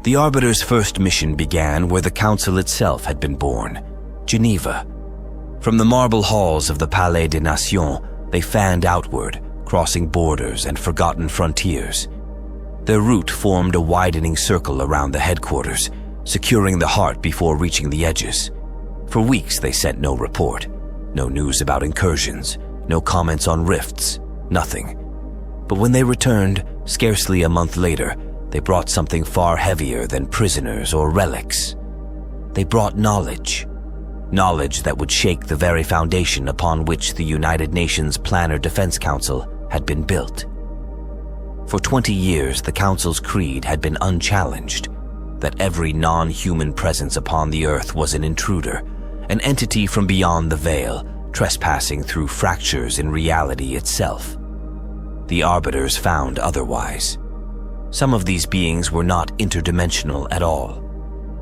The Arbiters' first mission began where the Council itself had been born, Geneva. From the marble halls of the Palais des Nations, they fanned outward, crossing borders and forgotten frontiers. Their route formed a widening circle around the headquarters, securing the heart before reaching the edges. For weeks they sent no report, no news about incursions, no comments on rifts, nothing. But when they returned, scarcely a month later, they brought something far heavier than prisoners or relics. They brought knowledge. Knowledge that would shake the very foundation upon which the United Nations Planner Defense Council had been built. For 20 years, the Council's creed had been unchallenged, that every non-human presence upon the Earth was an intruder, an entity from beyond the veil, trespassing through fractures in reality itself. The Arbiters found otherwise. Some of these beings were not interdimensional at all.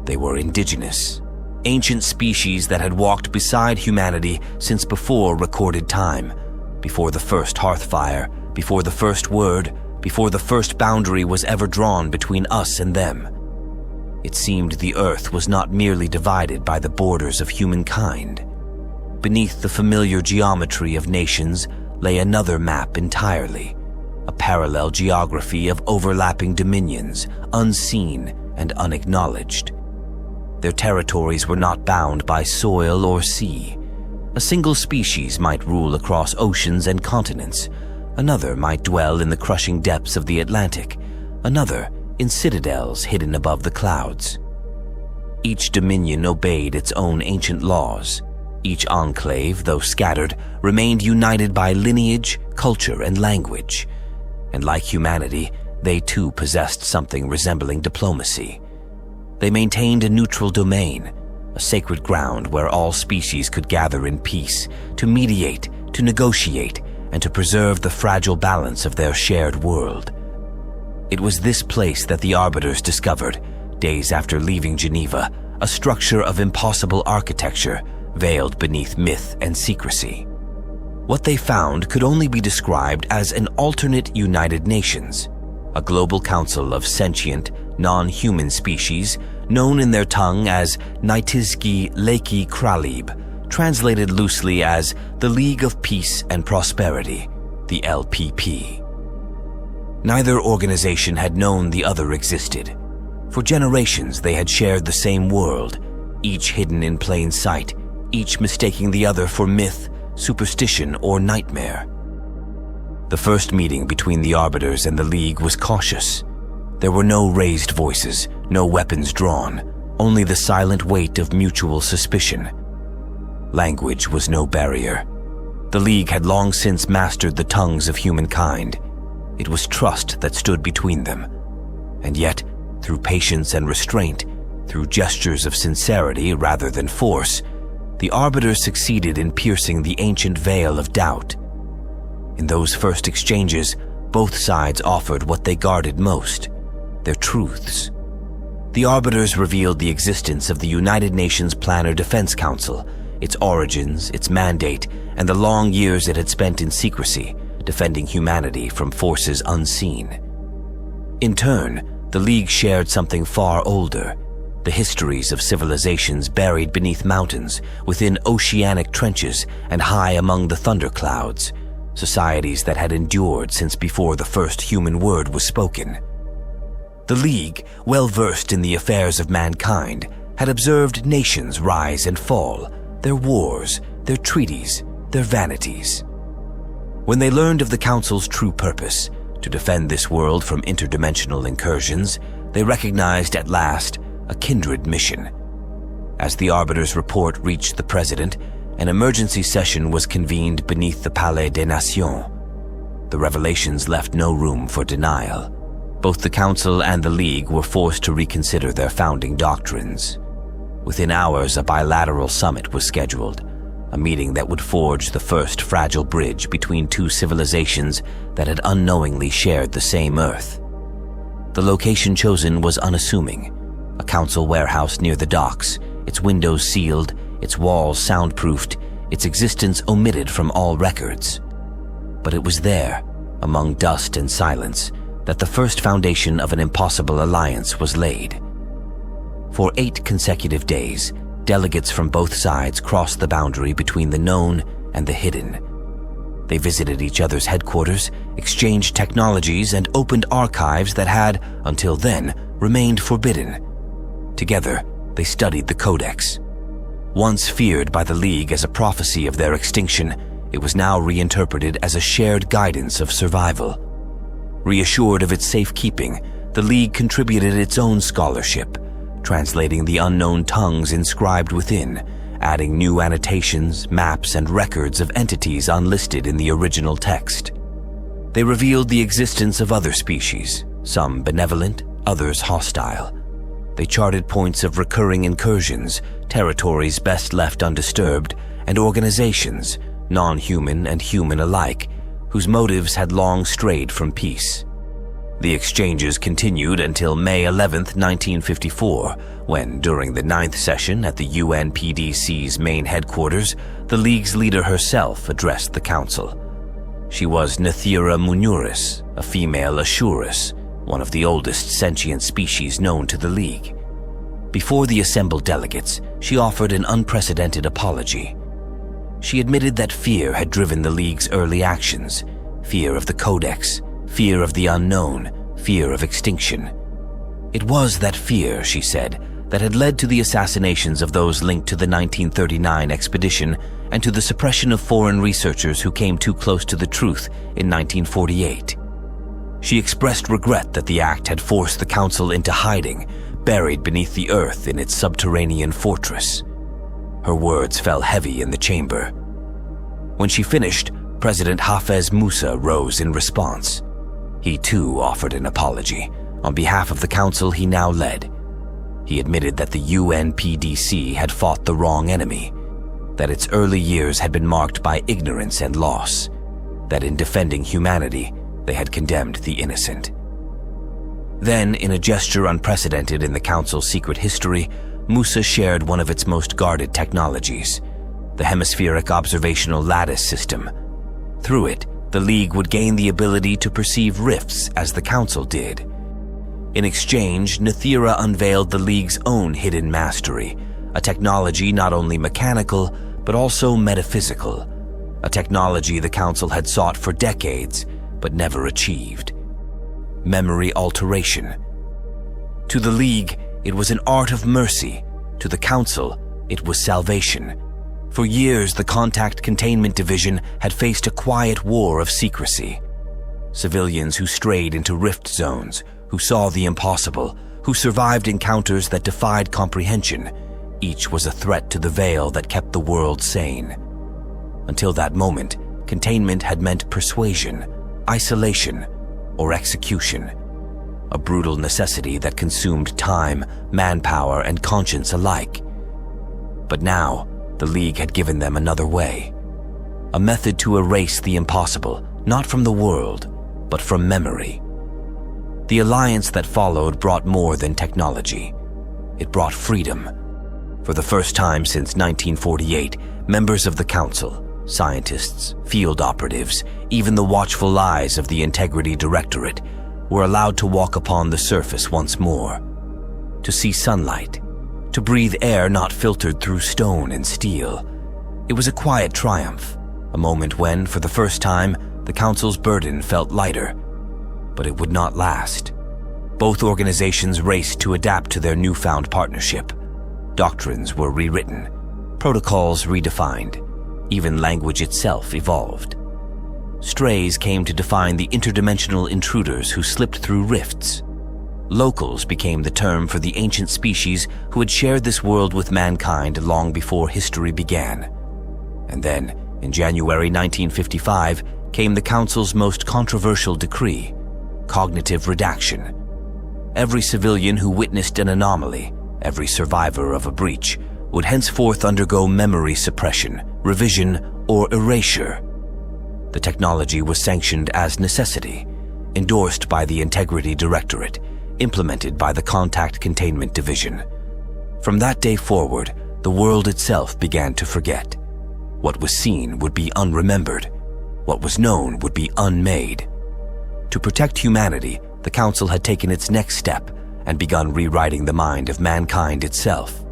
They were indigenous, ancient species that had walked beside humanity since before recorded time, before the first hearthfire, before the first word, before the first boundary was ever drawn between us and them. It seemed the Earth was not merely divided by the borders of humankind. Beneath the familiar geometry of nations lay another map entirely, a parallel geography of overlapping dominions, unseen and unacknowledged. Their territories were not bound by soil or sea. A single species might rule across oceans and continents. Another might dwell in the crushing depths of the Atlantic. Another in citadels hidden above the clouds. Each dominion obeyed its own ancient laws. Each enclave, though scattered, remained united by lineage, culture, and language. And like humanity, they too possessed something resembling diplomacy. They maintained a neutral domain, a sacred ground where all species could gather in peace, to mediate, to negotiate, and to preserve the fragile balance of their shared world. It was this place that the Arbiters discovered, days after leaving Geneva, a structure of impossible architecture, veiled beneath myth and secrecy. What they found could only be described as an alternate United Nations, a global council of sentient, non-human species known in their tongue as Nations-LBS, translated loosely as the League of Peace and Prosperity, the LPP. Neither organization had known the other existed. For generations they had shared the same world, each hidden in plain sight, each mistaking the other for myth, superstition, or nightmare. The first meeting between the Arbiters and the League was cautious. There were no raised voices, no weapons drawn, only the silent weight of mutual suspicion. Language was no barrier. The League had long since mastered the tongues of humankind. It was trust that stood between them. And yet, through patience and restraint, through gestures of sincerity rather than force, the Arbiters succeeded in piercing the ancient veil of doubt. In those first exchanges, both sides offered what they guarded most, their truths. The Arbiters revealed the existence of the United Nations Planner Defense Council, its origins, its mandate, and the long years it had spent in secrecy, defending humanity from forces unseen. In turn, the League shared something far older, the histories of civilizations buried beneath mountains, within oceanic trenches, and high among the thunderclouds, societies that had endured since before the first human word was spoken. The League, well versed in the affairs of mankind, had observed nations rise and fall, their wars, their treaties, their vanities. When they learned of the Council's true purpose, to defend this world from interdimensional incursions, they recognized at last a kindred mission. As the Arbiters' report reached the President, an emergency session was convened beneath the Palais des Nations. The revelations left no room for denial. Both the Council and the League were forced to reconsider their founding doctrines. Within hours, a bilateral summit was scheduled, a meeting that would forge the first fragile bridge between two civilizations that had unknowingly shared the same Earth. The location chosen was unassuming, a council warehouse near the docks, its windows sealed, its walls soundproofed, its existence omitted from all records. But it was there, among dust and silence, that the first foundation of an impossible alliance was laid. For 8 consecutive days, delegates from both sides crossed the boundary between the known and the hidden. They visited each other's headquarters, exchanged technologies, and opened archives that had, until then, remained forbidden. Together, they studied the Codex. Once feared by the League as a prophecy of their extinction, it was now reinterpreted as a shared guidance of survival. Reassured of its safekeeping, the League contributed its own scholarship, translating the unknown tongues inscribed within, adding new annotations, maps, and records of entities unlisted in the original text. They revealed the existence of other species, some benevolent, others hostile. They charted points of recurring incursions, territories best left undisturbed, and organizations, non-human and human alike, whose motives had long strayed from peace. The exchanges continued until May 11, 1954, when, during the 9th session at the UNPDC's main headquarters, the League's leader herself addressed the Council. She was Nathira Munuris, a female Ashurus, one of the oldest sentient species known to the League. Before the assembled delegates, she offered an unprecedented apology. She admitted that fear had driven the League's early actions, fear of the Codex, fear of the unknown, fear of extinction. It was that fear, she said, that had led to the assassinations of those linked to the 1939 expedition and to the suppression of foreign researchers who came too close to the truth in 1948. She expressed regret that the act had forced the Council into hiding, buried beneath the earth in its subterranean fortress. Her words fell heavy in the chamber. When she finished, President Hafez Musa rose in response. He too offered an apology, on behalf of the Council he now led. He admitted that the UNPDC had fought the wrong enemy, that its early years had been marked by ignorance and loss, that in defending humanity, they had condemned the innocent. Then, in a gesture unprecedented in the Council's secret history, Musa shared one of its most guarded technologies, the Hemispheric Observational Lattice System. Through it, the League would gain the ability to perceive rifts as the Council did. In exchange, Nathira unveiled the League's own hidden mastery, a technology not only mechanical, but also metaphysical, a technology the Council had sought for decades, but never achieved. Memory alteration. To the League, it was an art of mercy. To the Council, it was salvation. For years, the Contact Containment Division had faced a quiet war of secrecy. Civilians who strayed into rift zones, who saw the impossible, who survived encounters that defied comprehension, each was a threat to the veil that kept the world sane. Until that moment, containment had meant persuasion, isolation, or execution, a brutal necessity that consumed time, manpower, and conscience alike. But now, the League had given them another way, a method to erase the impossible, not from the world, but from memory. The alliance that followed brought more than technology. It brought freedom. For the first time since 1948, members of the Council, scientists, field operatives, even the watchful eyes of the Integrity Directorate, were allowed to walk upon the surface once more, to see sunlight, to breathe air not filtered through stone and steel. It was a quiet triumph, a moment when, for the first time, the Council's burden felt lighter. But it would not last. Both organizations raced to adapt to their newfound partnership. Doctrines were rewritten, protocols redefined, even language itself evolved. Strays came to define the interdimensional intruders who slipped through rifts. Locals became the term for the ancient species who had shared this world with mankind long before history began. And then, in January 1955, came the Council's most controversial decree, cognitive redaction. Every civilian who witnessed an anomaly, every survivor of a breach, would henceforth undergo memory suppression, revision, or erasure. The technology was sanctioned as necessity, endorsed by the Integrity Directorate, implemented by the Contact Containment Division. From that day forward, the world itself began to forget. What was seen would be unremembered. What was known would be unmade. To protect humanity, the Council had taken its next step, and begun rewriting the mind of mankind itself.